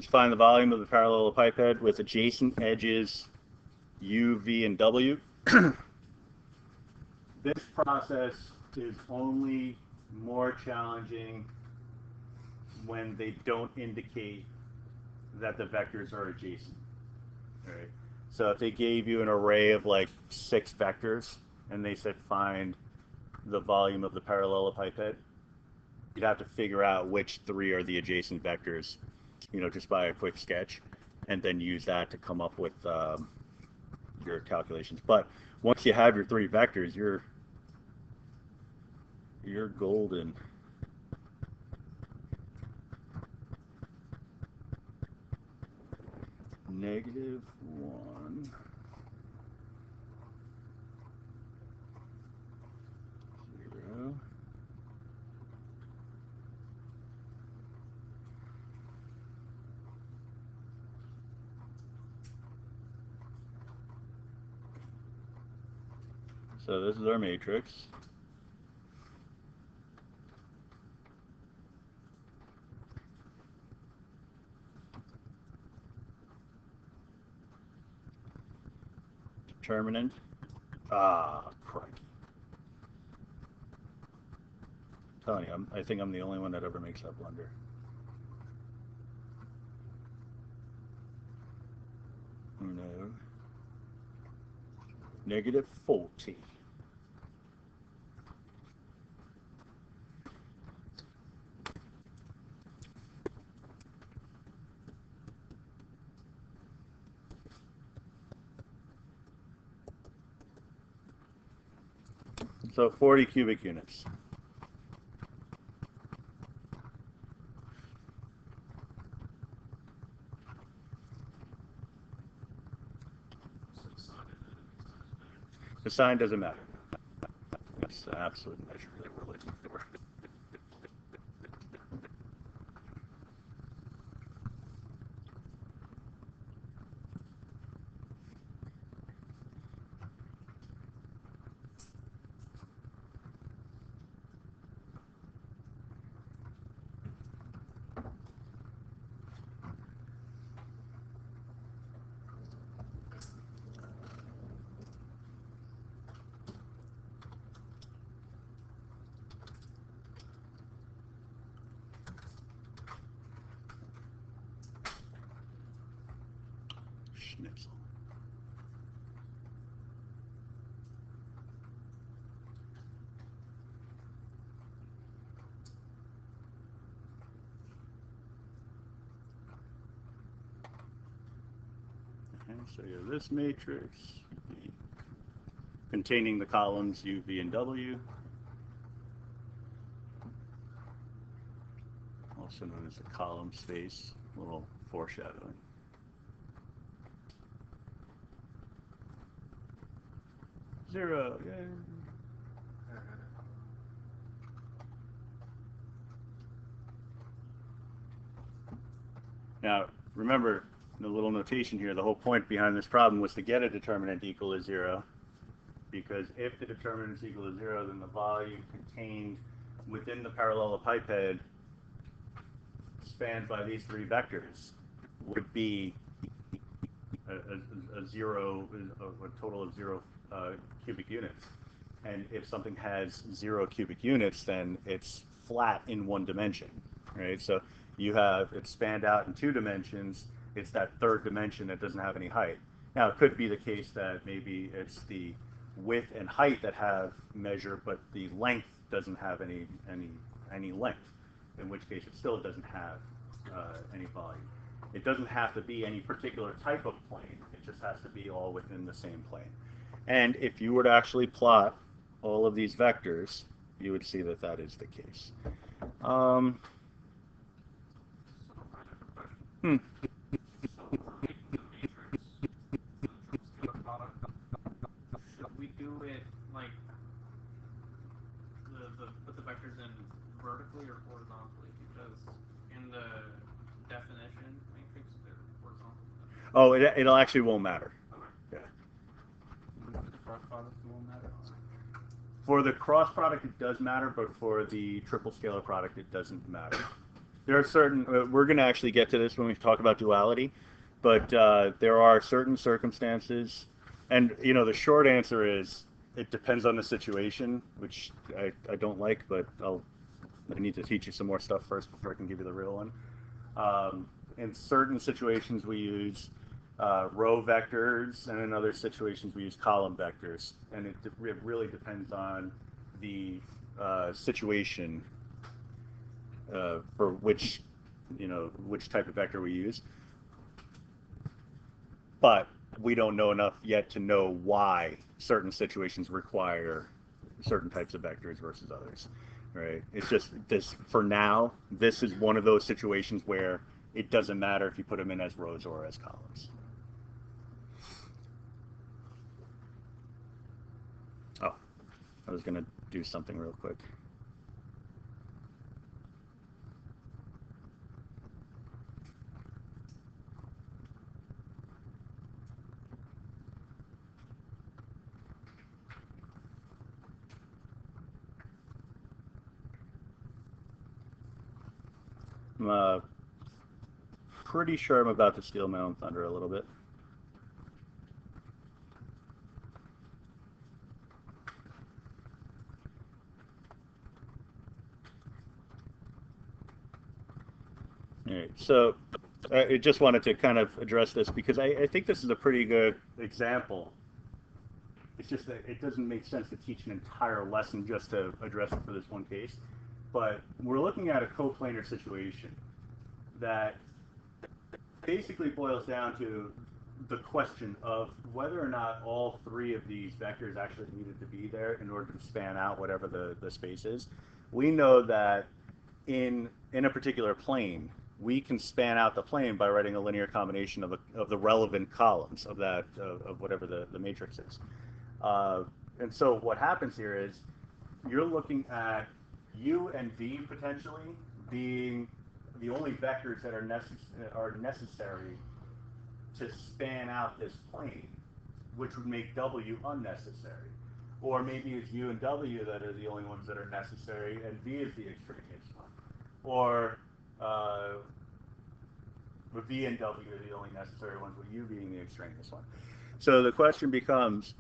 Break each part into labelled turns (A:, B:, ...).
A: Let's find the volume of the parallelepiped with adjacent edges U, V, and W. This process is only more challenging when they don't indicate that the vectors are adjacent. All right. So if they gave you an array of like 6 vectors and they said find the volume of the parallelepiped, you'd have to figure out which 3 are the adjacent vectors, you know, just by a quick sketch, and then use that to come up with your calculations. But once you have your 3 vectors, you're golden. -1, 0. So this is our matrix. Determinant. Ah, crikey. I'm telling you, I think I'm the only one that ever makes that blunder. No. -40. So 40 cubic units. The sign doesn't matter. It's the absolute measure that we're looking for. Schnitzel. Okay, so you have this matrix containing the columns U, V, and W, also known as the column space. A little foreshadowing. Zero. Yay. Now, remember the little notation here, the whole point behind this problem was to get a determinant equal to 0, because if the determinant is equal to 0, then the volume contained within the parallelepiped spanned by these 3 vectors would be a total of 0 cubic units. And if something has 0 cubic units, then it's flat in 1 dimension, right? So you have it spanned out in 2 dimensions. It's that 3rd dimension that doesn't have any height. Now, it could be the case that maybe it's the width and height that have measure, but the length doesn't have any length, in which case it still doesn't have any volume. It doesn't have to be any particular type of plane. It just has to be all within the same plane. And if you were to actually plot all of these vectors, you would see that that is the case.
B: Should we do it like put the vectors in vertically or horizontally? Because in the definition matrix they're horizontal.
A: Oh, it'll actually won't matter.
B: Okay.
A: Yeah.
B: The cross product won't matter.
A: For the cross product, it does matter, but for the triple scalar product, it doesn't matter. there are certain, we're going to actually get to this when we talk about duality, but there are certain circumstances, and the short answer is it depends on the situation, which I don't like, but I need to teach you some more stuff first before I can give you the real one. In certain situations, we use row vectors, and in other situations, we use column vectors, and it really depends on the situation for which type of vector we use. But we don't know enough yet to know why certain situations require certain types of vectors versus others, right? It's just this, for now, this is one of those situations where it doesn't matter if you put them in as rows or as columns. Oh, I was going to do something real quick. I'm pretty sure I'm about to steal my own thunder a little bit. All right, so I just wanted to kind of address this because I think this is a pretty good example. It's just that it doesn't make sense to teach an entire lesson just to address it for this one case. But we're looking at a coplanar situation that basically boils down to the question of whether or not all three of these vectors actually needed to be there in order to span out whatever the space is. We know that in a particular plane, we can span out the plane by writing a linear combination of the relevant columns of that of whatever the matrix is. And so what happens here is you're looking at U and V potentially being the only vectors that are necessary to span out this plane, which would make W unnecessary. Or maybe it's U and W that are the only ones that are necessary, and V is the extraneous one. Or V and W are the only necessary ones, with U being the extraneous one. So the question becomes,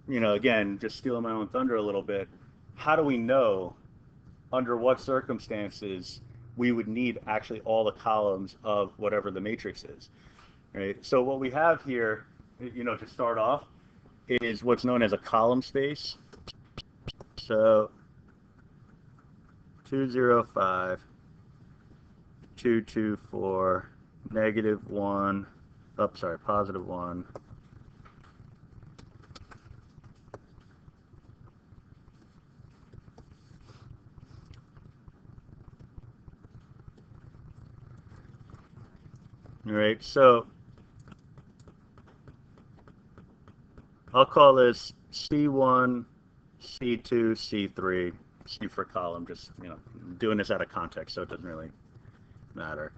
A: again, just stealing my own thunder a little bit, how do we know under what circumstances we would need actually all the columns of whatever the matrix is, right? So what we have here, to start off, is what's known as a column space. So 205, 224, -1, +1. All right, so I'll call this C1, C2, C3, C for column, just, doing this out of context, so it doesn't really matter.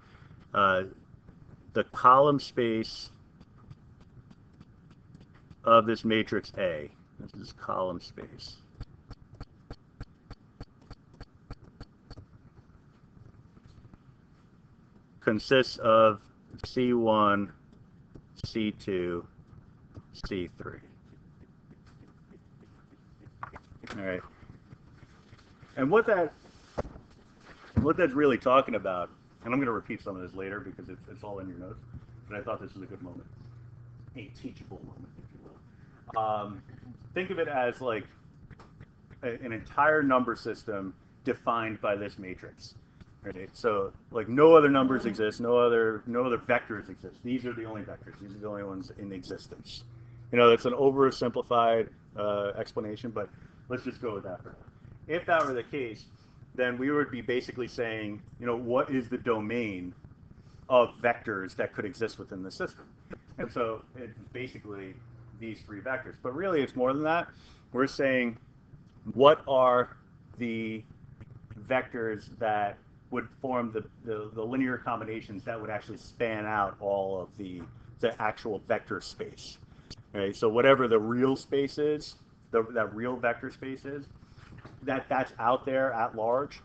A: The column space of this matrix A, this is column space, consists of C1, C2, C3. All right. And what that's really talking about, and I'm going to repeat some of this later because it's all in your notes, but I thought this was a good moment, a teachable moment, if you will. Think of it as like an entire number system defined by this matrix. Right? So like no other numbers exist, no other vectors exist. These are the only vectors. These are the only ones in existence. That's an oversimplified explanation, but let's just go with that for now. If that were the case, then we would be basically saying, what is the domain of vectors that could exist within the system? And so it's basically these three vectors. But really, it's more than that. We're saying, what are the vectors that would form the linear combinations that would actually span out all of the actual vector space, right? So whatever the real space is, that real vector space is, that's out there at large,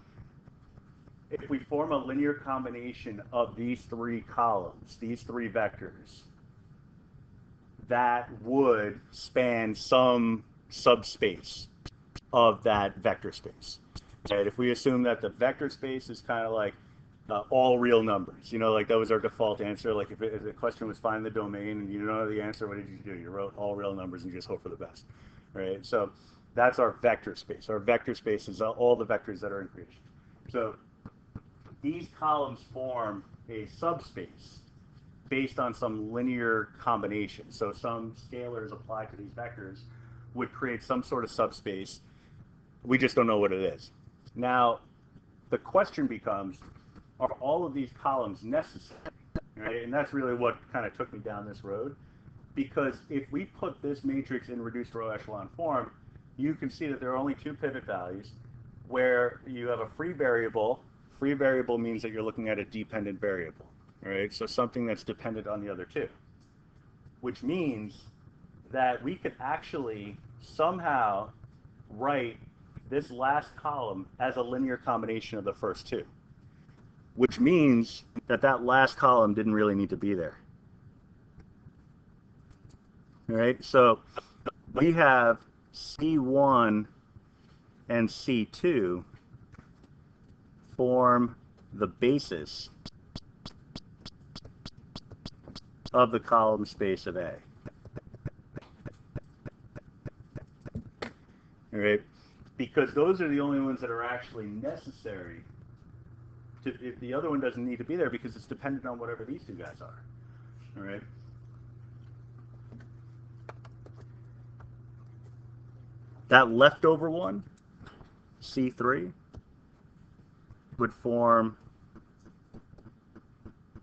A: if we form a linear combination of these three columns, these three vectors, that would span some subspace of that vector space. Right? If we assume that the vector space is kind of like all real numbers, like that was our default answer. Like if the question was find the domain and you don't know the answer, what did you do? You wrote all real numbers and you just hope for the best, right? So that's our vector space. Our vector space is all the vectors that are in creation. So these columns form a subspace based on some linear combination. So some scalars applied to these vectors would create some sort of subspace. We just don't know what it is. Now, the question becomes, are all of these columns necessary? Right? And that's really what kind of took me down this road. Because if we put this matrix in reduced row echelon form, you can see that there are only two pivot values where you have a free variable. Free variable means that you're looking at a dependent variable, right? So something that's dependent on the other two, which means that we could actually somehow write this last column as a linear combination of the first two, which means that that last column didn't really need to be there. All right, so we have C1 and C2 form the basis of the column space of A. All right, because those are the only ones that are actually necessary. If the other one doesn't need to be there because it's dependent on whatever these two guys are. All right. That leftover one, C3, would form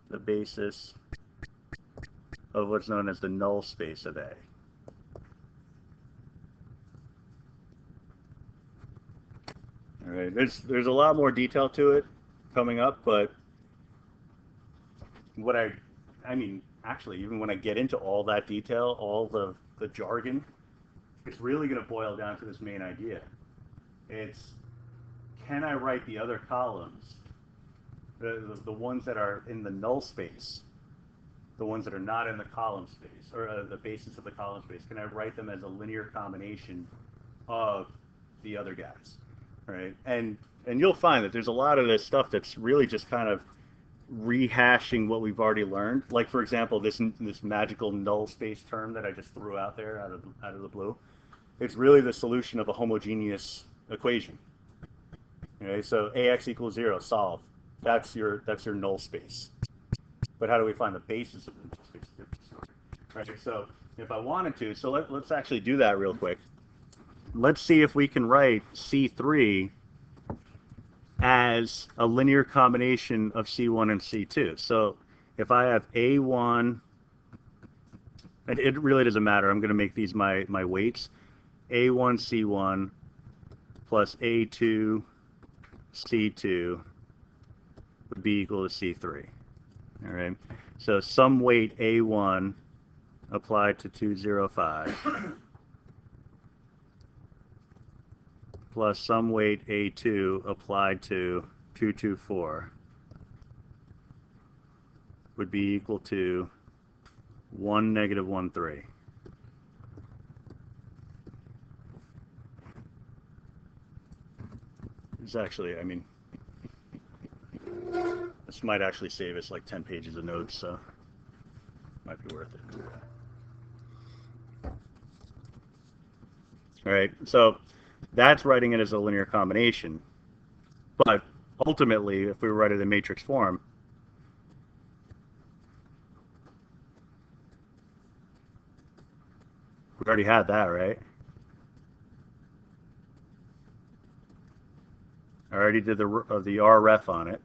A: the basis of what's known as the null space of A. All right, there's a lot more detail to it coming up, but what I mean, actually, even when I get into all that detail, all the jargon, it's really going to boil down to this main idea. It's, can I write the other columns, the ones that are in the null space, the ones that are not in the column space, or the basis of the column space, can I write them as a linear combination of the other guys, right? And you'll find that there's a lot of this stuff that's really just kind of rehashing what we've already learned. Like, for example, this magical null space term that I just threw out there out of the blue. It's really the solution of a homogeneous equation. Okay, so AX equals 0, solve. That's your null space. But how do we find the basis of the null space? Right. So if I wanted to, so let's actually do that real quick. Let's see if we can write C3 as a linear combination of C1 and C2. So if I have A1, and it really doesn't matter, I'm going to make these my weights. A1 C1 plus A2 C2 would be equal to C3. All right. So some weight A1 applied to 205 plus some weight A2 applied to 224 would be equal to 1 negative 1 3. It's actually, I mean, this might actually save us like 10 pages of notes, so might be worth it. All right, so that's writing it as a linear combination. But ultimately, if we write it in matrix form, we already had that, right? I already did the RREF on it.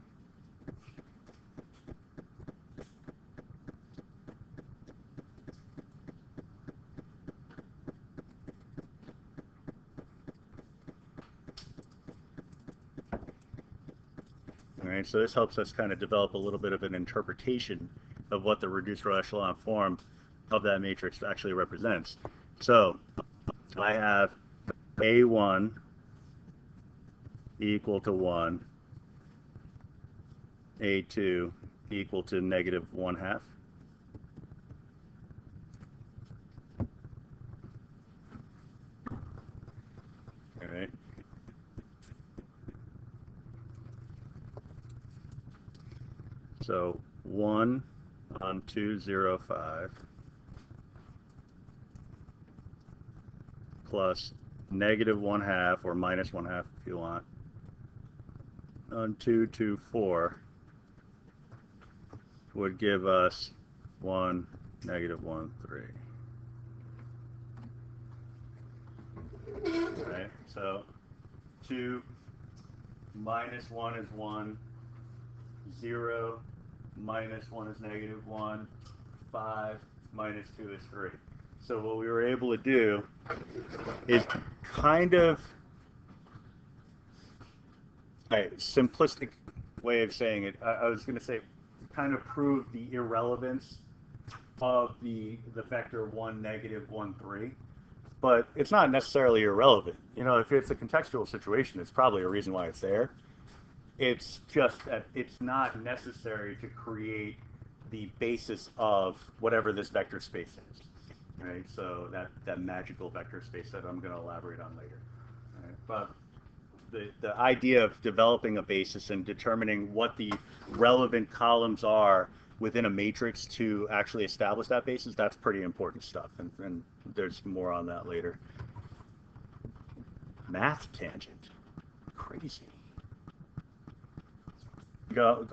A: All right, so this helps us kind of develop a little bit of an interpretation of what the reduced row echelon form of that matrix actually represents. So I have A1 equal to 1, A2 equal to negative 1/2. All right. So 1 on 2, 0, 5 plus negative 1/2 or minus 1/2 if you want on 2, 2, 4 would give us 1, negative 1, 3. Right? So 2 minus 1 is 1, 0 minus 1 is negative 1, 5 minus 2 is 3. So what we were able to do is kind of a simplistic way of saying it. I was going to say kind of prove the irrelevance of the vector 1, negative 1, 3. But it's not necessarily irrelevant. You know, if it's a contextual situation, it's probably a reason why it's there. It's just that it's not necessary to create the basis of whatever this vector space is. Right? So that magical vector space that I'm going to elaborate on later. Right? But the idea of developing a basis and determining what the relevant columns are within a matrix to actually establish that basis, that's pretty important stuff. And there's more on that later. Math tangent. Crazy. Go